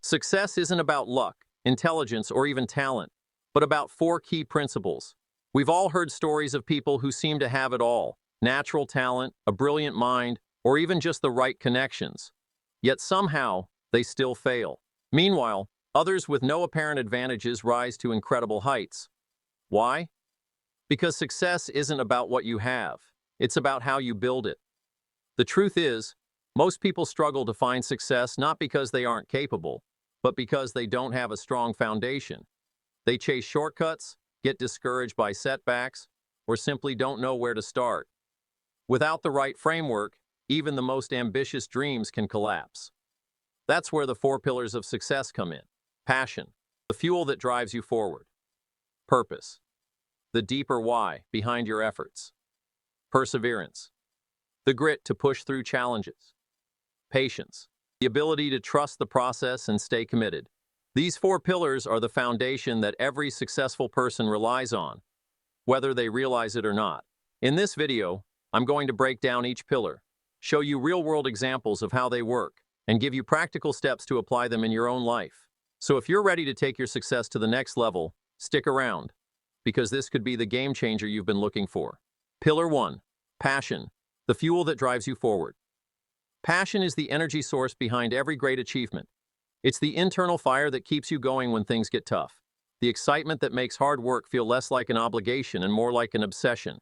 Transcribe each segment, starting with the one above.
Success isn't about luck, intelligence, or even talent, but about four key principles. We've all heard stories of people who seem to have it all: natural talent, a brilliant mind, or even just the right connections. Yet somehow, they still fail. Meanwhile, others with no apparent advantages rise to incredible heights. Why? Because success isn't about what you have. It's about how you build it. The truth is, most people struggle to find success not because they aren't capable, but because they don't have a strong foundation. They chase shortcuts, get discouraged by setbacks, or simply don't know where to start. Without the right framework, even the most ambitious dreams can collapse. That's where the four pillars of success come in. Passion, the fuel that drives you forward. Purpose, the deeper why behind your efforts. Perseverance, the grit to push through challenges. Patience, the ability to trust the process and stay committed. These four pillars are the foundation that every successful person relies on, whether they realize it or not. In this video, I'm going to break down each pillar, show you real-world examples of how they work, and give you practical steps to apply them in your own life. So if you're ready to take your success to the next level, stick around, because this could be the game changer you've been looking for. Pillar 1. Passion, the fuel that drives you forward. Passion is the energy source behind every great achievement. It's the internal fire that keeps you going when things get tough. The excitement that makes hard work feel less like an obligation and more like an obsession.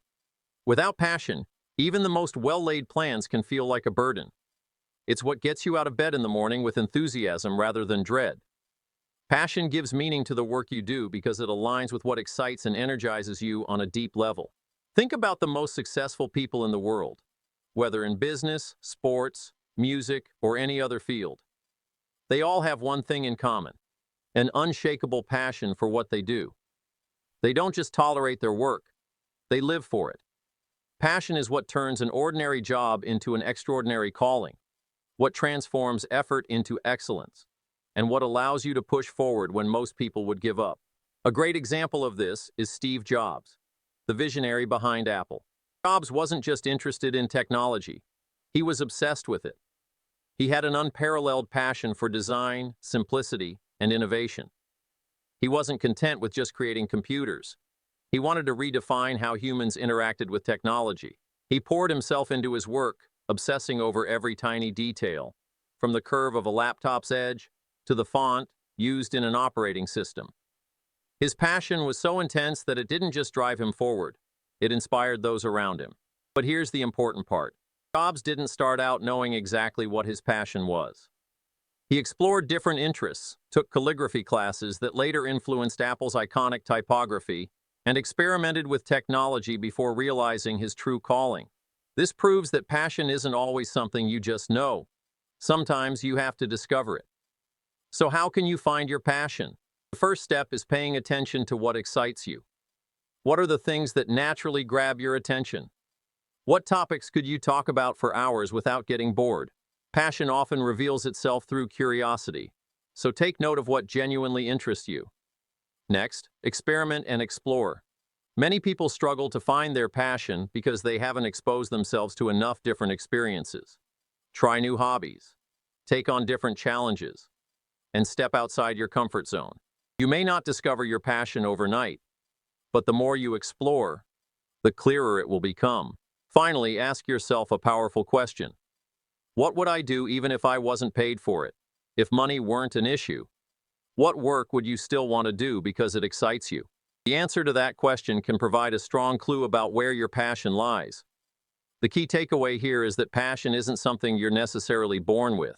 Without passion, even the most well-laid plans can feel like a burden. It's what gets you out of bed in the morning with enthusiasm rather than dread. Passion gives meaning to the work you do because it aligns with what excites and energizes you on a deep level. Think about the most successful people in the world, whether in business, sports, music, or any other field. They all have one thing in common: an unshakable passion for what they do. They don't just tolerate their work, they live for it. Passion is what turns an ordinary job into an extraordinary calling, what transforms effort into excellence, and what allows you to push forward when most people would give up. A great example of this is Steve Jobs, the visionary behind Apple. Jobs wasn't just interested in technology, he was obsessed with it. He had an unparalleled passion for design, simplicity, and innovation. He wasn't content with just creating computers. He wanted to redefine how humans interacted with technology. He poured himself into his work, obsessing over every tiny detail, from the curve of a laptop's edge to the font used in an operating system. His passion was so intense that it didn't just drive him forward, it inspired those around him. But here's the important part. Jobs didn't start out knowing exactly what his passion was. He explored different interests, took calligraphy classes that later influenced Apple's iconic typography, and experimented with technology before realizing his true calling. This proves that passion isn't always something you just know. Sometimes you have to discover it. So how can you find your passion? The first step is paying attention to what excites you. What are the things that naturally grab your attention? What topics could you talk about for hours without getting bored? Passion often reveals itself through curiosity, so take note of what genuinely interests you. Next, experiment and explore. Many people struggle to find their passion because they haven't exposed themselves to enough different experiences. Try new hobbies, take on different challenges, and step outside your comfort zone. You may not discover your passion overnight, but the more you explore, the clearer it will become. Finally, ask yourself a powerful question. What would I do even if I wasn't paid for it? If money weren't an issue? What work would you still want to do because it excites you? The answer to that question can provide a strong clue about where your passion lies. The key takeaway here is that passion isn't something you're necessarily born with.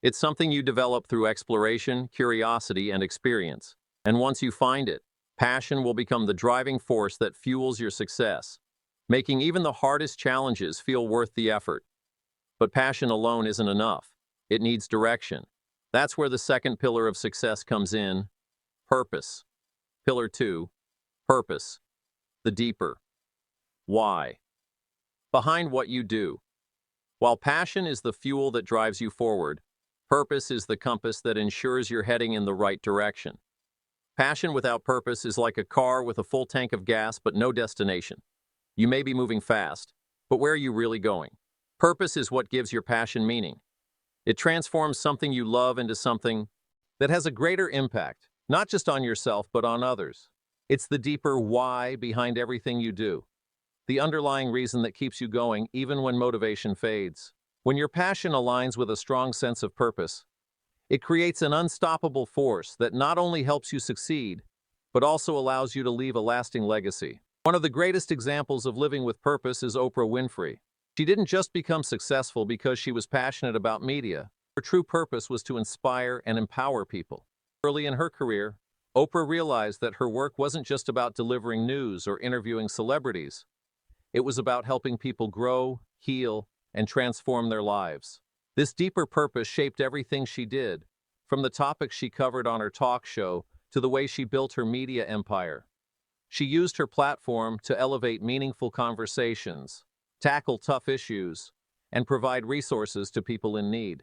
It's something you develop through exploration, curiosity, and experience. And once you find it, passion will become the driving force that fuels your success, making even the hardest challenges feel worth the effort. But passion alone isn't enough. It needs direction. That's where the second pillar of success comes in: purpose. Pillar 2, purpose, the deeper why behind what you do. While passion is the fuel that drives you forward, purpose is the compass that ensures you're heading in the right direction. Passion without purpose is like a car with a full tank of gas but no destination. You may be moving fast, but where are you really going? Purpose is what gives your passion meaning. It transforms something you love into something that has a greater impact, not just on yourself, but on others. It's the deeper why behind everything you do, the underlying reason that keeps you going even when motivation fades. When your passion aligns with a strong sense of purpose, it creates an unstoppable force that not only helps you succeed, but also allows you to leave a lasting legacy. One of the greatest examples of living with purpose is Oprah Winfrey. She didn't just become successful because she was passionate about media. Her true purpose was to inspire and empower people. Early in her career, Oprah realized that her work wasn't just about delivering news or interviewing celebrities. It was about helping people grow, heal, and transform their lives. This deeper purpose shaped everything she did, from the topics she covered on her talk show to the way she built her media empire. She used her platform to elevate meaningful conversations, tackle tough issues, and provide resources to people in need.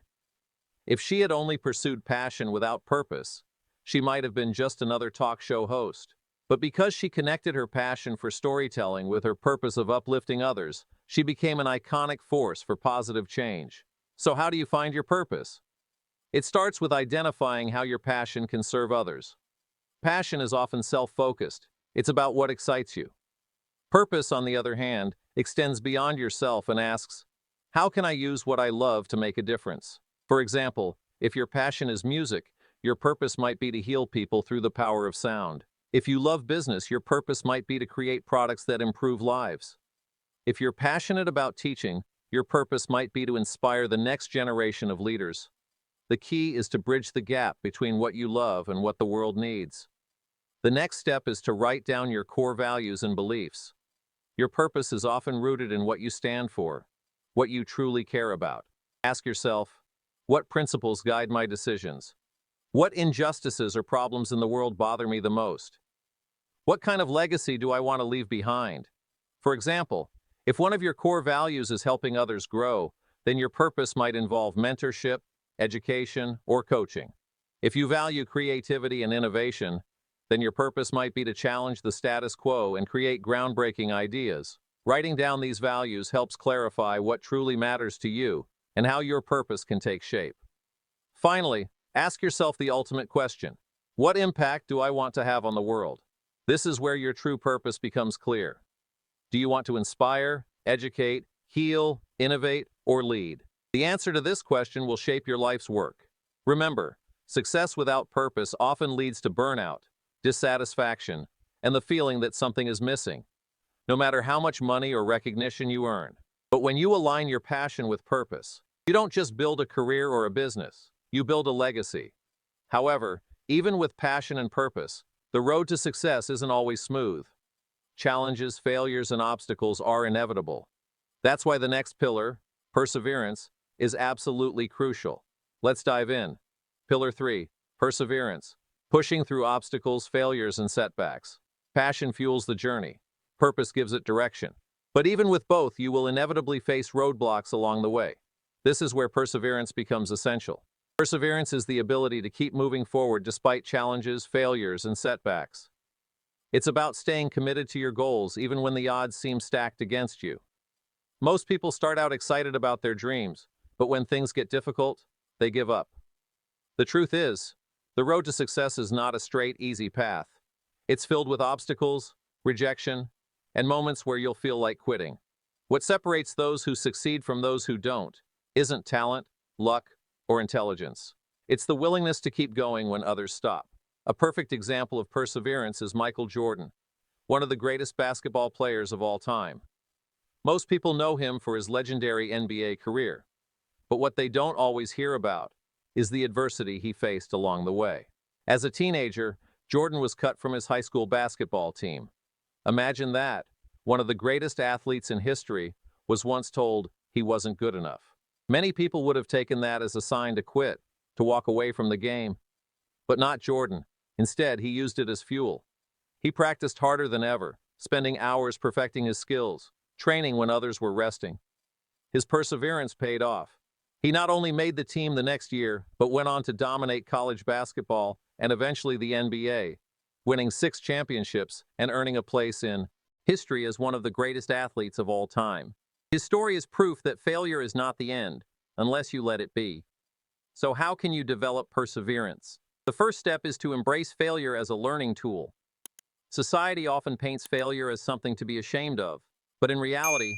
If she had only pursued passion without purpose, she might have been just another talk show host. But because she connected her passion for storytelling with her purpose of uplifting others, she became an iconic force for positive change. So how do you find your purpose? It starts with identifying how your passion can serve others. Passion is often self-focused. It's about what excites you. Purpose, on the other hand, extends beyond yourself and asks, how can I use what I love to make a difference? For example, if your passion is music, your purpose might be to heal people through the power of sound. If you love business, your purpose might be to create products that improve lives. If you're passionate about teaching, your purpose might be to inspire the next generation of leaders. The key is to bridge the gap between what you love and what the world needs. The next step is to write down your core values and beliefs. Your purpose is often rooted in what you stand for, what you truly care about. Ask yourself, what principles guide my decisions? What injustices or problems in the world bother me the most? What kind of legacy do I want to leave behind? For example, if one of your core values is helping others grow, then your purpose might involve mentorship, education, or coaching. If you value creativity and innovation, then your purpose might be to challenge the status quo and create groundbreaking ideas. Writing down these values helps clarify what truly matters to you and how your purpose can take shape. Finally, ask yourself the ultimate question: what impact do I want to have on the world? This is where your true purpose becomes clear. Do you want to inspire, educate, heal, innovate, or lead? The answer to this question will shape your life's work. Remember, success without purpose often leads to burnout, dissatisfaction, and the feeling that something is missing, no matter how much money or recognition you earn. But when you align your passion with purpose, you don't just build a career or a business, you build a legacy. However, even with passion and purpose, the road to success isn't always smooth. Challenges, failures, and obstacles are inevitable. That's why the next pillar, perseverance, is absolutely crucial. Let's dive in. Pillar 3, perseverance. Pushing through obstacles, failures, and setbacks. Passion fuels the journey. Purpose gives it direction. But even with both, you will inevitably face roadblocks along the way. This is where perseverance becomes essential. Perseverance is the ability to keep moving forward despite challenges, failures, and setbacks. It's about staying committed to your goals even when the odds seem stacked against you. Most people start out excited about their dreams, but when things get difficult, they give up. The truth is, the road to success is not a straight, easy path. It's filled with obstacles, rejection, and moments where you'll feel like quitting. What separates those who succeed from those who don't isn't talent, luck, or intelligence. It's the willingness to keep going when others stop. A perfect example of perseverance is Michael Jordan, one of the greatest basketball players of all time. Most people know him for his legendary NBA career, but what they don't always hear about is the adversity he faced along the way. As a teenager, Jordan was cut from his high school basketball team. Imagine that. One of the greatest athletes in history was once told he wasn't good enough. Many people would have taken that as a sign to quit, to walk away from the game. But not Jordan. Instead, he used it as fuel. He practiced harder than ever, spending hours perfecting his skills, training when others were resting. His perseverance paid off. He not only made the team the next year, but went on to dominate college basketball and eventually the NBA, winning 6 championships and earning a place in history as one of the greatest athletes of all time. His story is proof that failure is not the end, unless you let it be. So how can you develop perseverance? The first step is to embrace failure as a learning tool. Society often paints failure as something to be ashamed of, but in reality,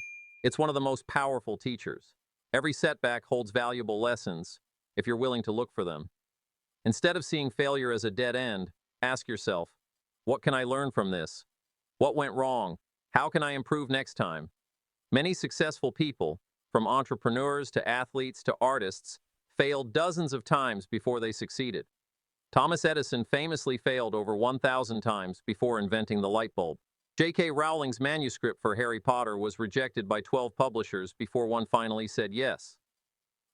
it's one of the most powerful teachers. Every setback holds valuable lessons, if you're willing to look for them. Instead of seeing failure as a dead end, ask yourself, what can I learn from this? What went wrong? How can I improve next time? Many successful people, from entrepreneurs to athletes to artists, failed dozens of times before they succeeded. Thomas Edison famously failed over 1,000 times before inventing the light bulb. J.K. Rowling's manuscript for Harry Potter was rejected by 12 publishers before one finally said yes.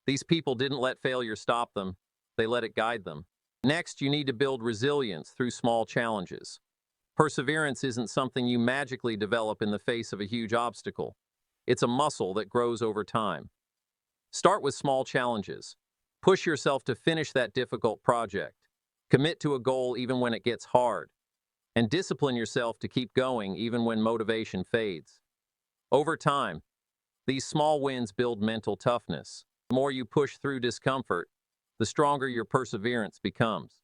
These people didn't let failure stop them, they let it guide them. Next, you need to build resilience through small challenges. Perseverance isn't something you magically develop in the face of a huge obstacle. It's a muscle that grows over time. Start with small challenges. Push yourself to finish that difficult project. Commit to a goal even when it gets hard. And discipline yourself to keep going even when motivation fades. Over time, these small wins build mental toughness. The more you push through discomfort, the stronger your perseverance becomes.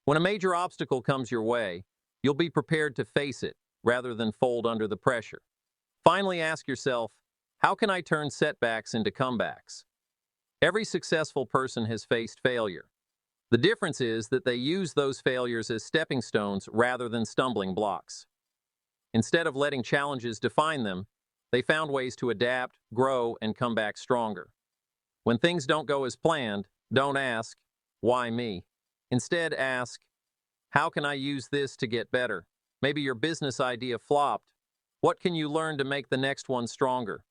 When a major obstacle comes your way, you'll be prepared to face it rather than fold under the pressure. Finally, ask yourself, how can I turn setbacks into comebacks? Every successful person has faced failure. The difference is that they use those failures as stepping stones rather than stumbling blocks. Instead of letting challenges define them, they found ways to adapt, grow, and come back stronger. When things don't go as planned, don't ask, why me? Instead, ask, how can I use this to get better? Maybe your business idea flopped. What can you learn to make the next one stronger?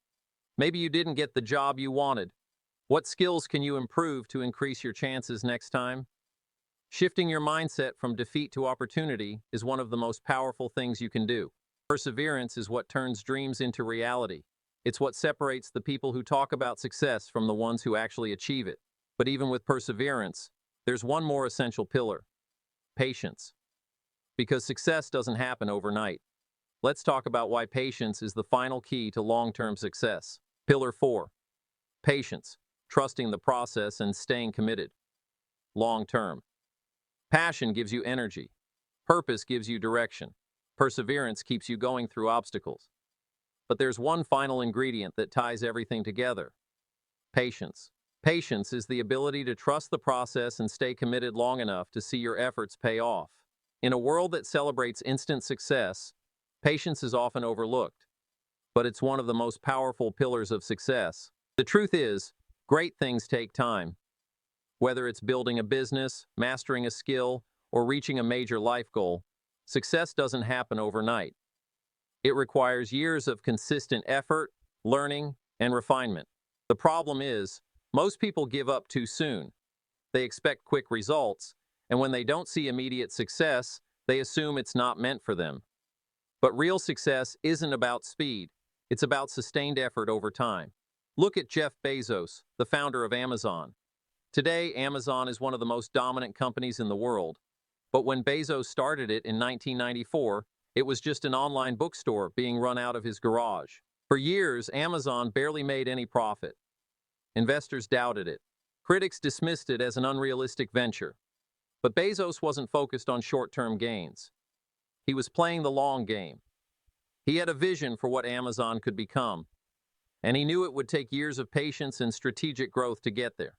Maybe you didn't get the job you wanted. What skills can you improve to increase your chances next time? Shifting your mindset from defeat to opportunity is one of the most powerful things you can do. Perseverance is what turns dreams into reality. It's what separates the people who talk about success from the ones who actually achieve it. But even with perseverance, there's one more essential pillar: patience. Because success doesn't happen overnight. Let's talk about why patience is the final key to long-term success. Pillar 4. Patience. Trusting the process and staying committed. Long-term. Passion gives you energy. Purpose gives you direction. Perseverance keeps you going through obstacles. But there's one final ingredient that ties everything together: patience. Patience is the ability to trust the process and stay committed long enough to see your efforts pay off. In a world that celebrates instant success, patience is often overlooked. But it's one of the most powerful pillars of success. The truth is, great things take time. Whether it's building a business, mastering a skill, or reaching a major life goal, success doesn't happen overnight. It requires years of consistent effort, learning, and refinement. The problem is, most people give up too soon. They expect quick results, and when they don't see immediate success, they assume it's not meant for them. But real success isn't about speed. It's about sustained effort over time. Look at Jeff Bezos, the founder of Amazon. Today, Amazon is one of the most dominant companies in the world. But when Bezos started it in 1994, it was just an online bookstore being run out of his garage. For years, Amazon barely made any profit. Investors doubted it. Critics dismissed it as an unrealistic venture. But Bezos wasn't focused on short-term gains. He was playing the long game. He had a vision for what Amazon could become, and he knew it would take years of patience and strategic growth to get there.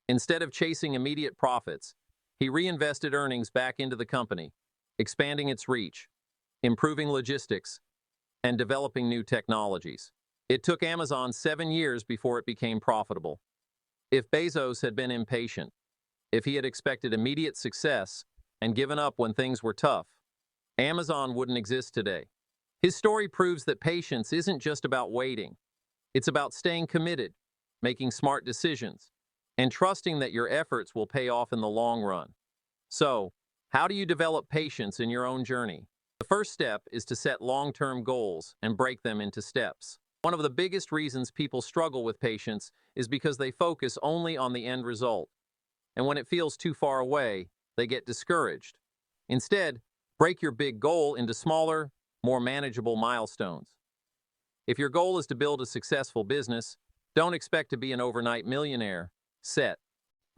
Instead of chasing immediate profits, he reinvested earnings back into the company, expanding its reach, improving logistics, and developing new technologies. It took Amazon 7 years before it became profitable. If Bezos had been impatient, if he had expected immediate success and given up when things were tough, Amazon wouldn't exist today. His story proves that patience isn't just about waiting. It's about staying committed, making smart decisions, and trusting that your efforts will pay off in the long run. So, how do you develop patience in your own journey? The first step is to set long-term goals and break them into steps. One of the biggest reasons people struggle with patience is because they focus only on the end result. And when it feels too far away, they get discouraged. Instead, break your big goal into smaller, more manageable milestones. If your goal is to build a successful business, don't expect to be an overnight millionaire. Set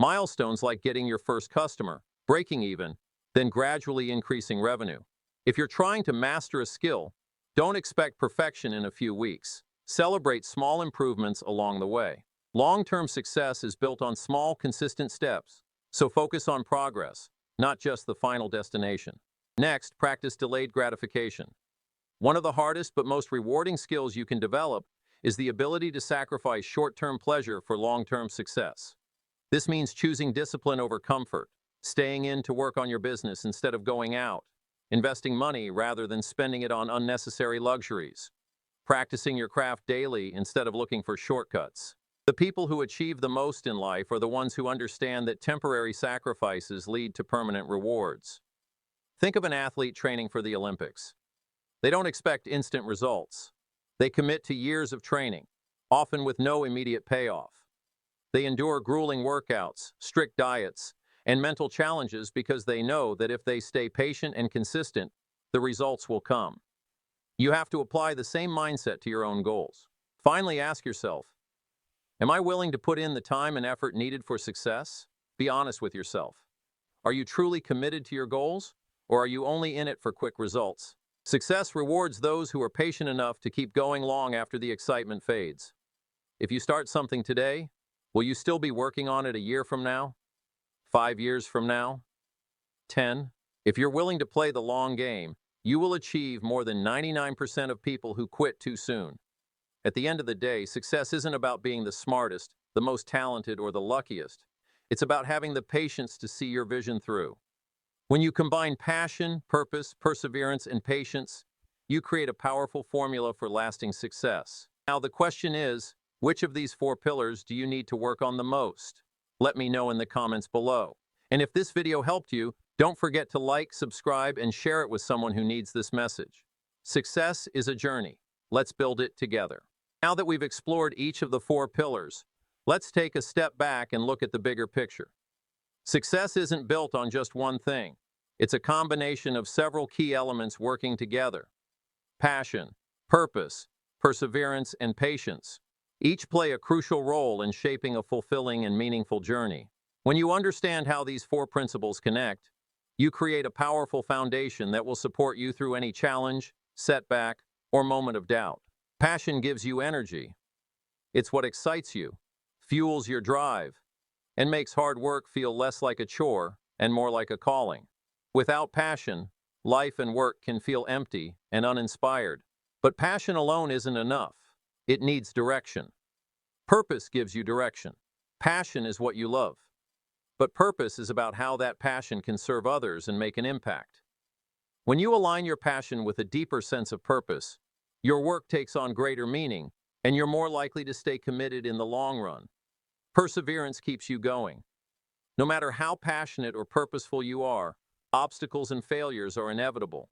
milestones like getting your first customer, breaking even, then gradually increasing revenue. If you're trying to master a skill, don't expect perfection in a few weeks. Celebrate small improvements along the way. Long-term success is built on small, consistent steps, so focus on progress, not just the final destination. Next, practice delayed gratification. One of the hardest but most rewarding skills you can develop is the ability to sacrifice short-term pleasure for long-term success. This means choosing discipline over comfort, staying in to work on your business instead of going out, investing money rather than spending it on unnecessary luxuries, practicing your craft daily instead of looking for shortcuts. The people who achieve the most in life are the ones who understand that temporary sacrifices lead to permanent rewards. Think of an athlete training for the Olympics. They don't expect instant results. They commit to years of training, often with no immediate payoff. They endure grueling workouts, strict diets, and mental challenges because they know that if they stay patient and consistent, the results will come. You have to apply the same mindset to your own goals. Finally, ask yourself, am I willing to put in the time and effort needed for success? Be honest with yourself. Are you truly committed to your goals, or are you only in it for quick results? Success rewards those who are patient enough to keep going long after the excitement fades. If you start something today, will you still be working on it a year from now? 5 years from now? 10? If you're willing to play the long game, you will achieve more than 99% of people who quit too soon. At the end of the day, success isn't about being the smartest, the most talented, or the luckiest. It's about having the patience to see your vision through. When you combine passion, purpose, perseverance, and patience, you create a powerful formula for lasting success. Now, the question is, which of these 4 pillars do you need to work on the most? Let me know in the comments below. And if this video helped you, don't forget to like, subscribe, and share it with someone who needs this message. Success is a journey. Let's build it together. Now that we've explored each of the 4 pillars, let's take a step back and look at the bigger picture. Success isn't built on just one thing. It's a combination of several key elements working together. Passion, purpose, perseverance, and patience. Each play a crucial role in shaping a fulfilling and meaningful journey. When you understand how these 4 principles connect, you create a powerful foundation that will support you through any challenge, setback, or moment of doubt. Passion gives you energy. It's what excites you, fuels your drive, and makes hard work feel less like a chore and more like a calling. Without passion, life and work can feel empty and uninspired. But passion alone isn't enough. It needs direction. Purpose gives you direction. Passion is what you love. But purpose is about how that passion can serve others and make an impact. When you align your passion with a deeper sense of purpose, your work takes on greater meaning, and you're more likely to stay committed in the long run. Perseverance keeps you going. No matter how passionate or purposeful you are, obstacles and failures are inevitable.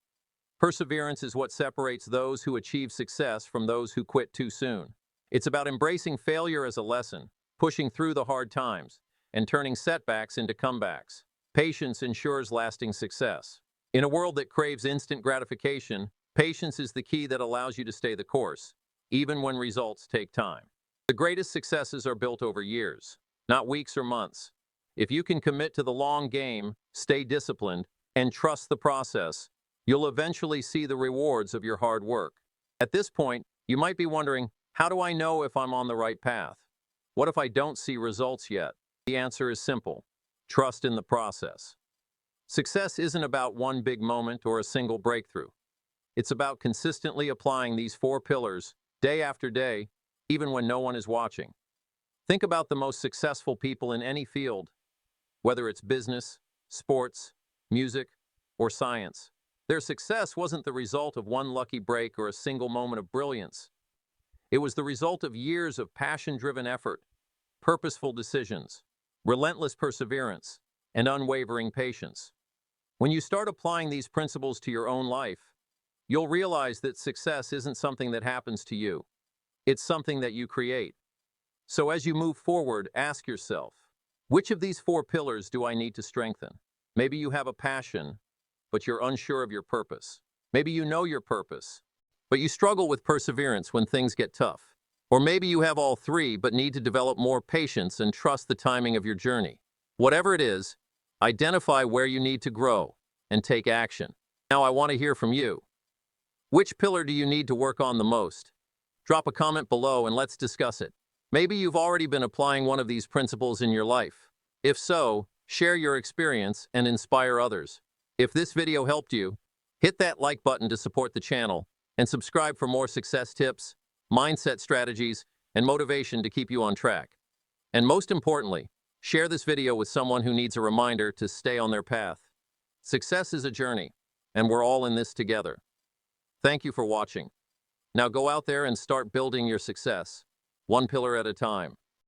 Perseverance is what separates those who achieve success from those who quit too soon. It's about embracing failure as a lesson, pushing through the hard times, and turning setbacks into comebacks. Patience ensures lasting success. In a world that craves instant gratification, patience is the key that allows you to stay the course, even when results take time. The greatest successes are built over years, not weeks or months. If you can commit to the long game, stay disciplined, and trust the process, you'll eventually see the rewards of your hard work. At this point, you might be wondering, how do I know if I'm on the right path? What if I don't see results yet? The answer is simple. Trust in the process. Success isn't about one big moment or a single breakthrough. It's about consistently applying these 4 pillars, day after day, even when no one is watching. Think about the most successful people in any field, whether it's business, sports, music, or science. Their success wasn't the result of one lucky break or a single moment of brilliance. It was the result of years of passion-driven effort, purposeful decisions, relentless perseverance, and unwavering patience. When you start applying these principles to your own life, you'll realize that success isn't something that happens to you. It's something that you create. So as you move forward, ask yourself, which of these 4 pillars do I need to strengthen? Maybe you have a passion, but you're unsure of your purpose. Maybe you know your purpose, but you struggle with perseverance when things get tough. Or maybe you have all 3, but need to develop more patience and trust the timing of your journey. Whatever it is, Identify where you need to grow and take action. Now I want to hear from you. Which pillar do you need to work on the most? Drop a comment below and let's discuss it. Maybe you've already been applying one of these principles in your life. If so, share your experience and inspire others. If this video helped you, hit that like button to support the channel and subscribe for more success tips, mindset strategies, and motivation to keep you on track. And most importantly, share this video with someone who needs a reminder to stay on their path. Success is a journey, and we're all in this together. Thank you for watching. Now go out there and start building your success, one pillar at a time.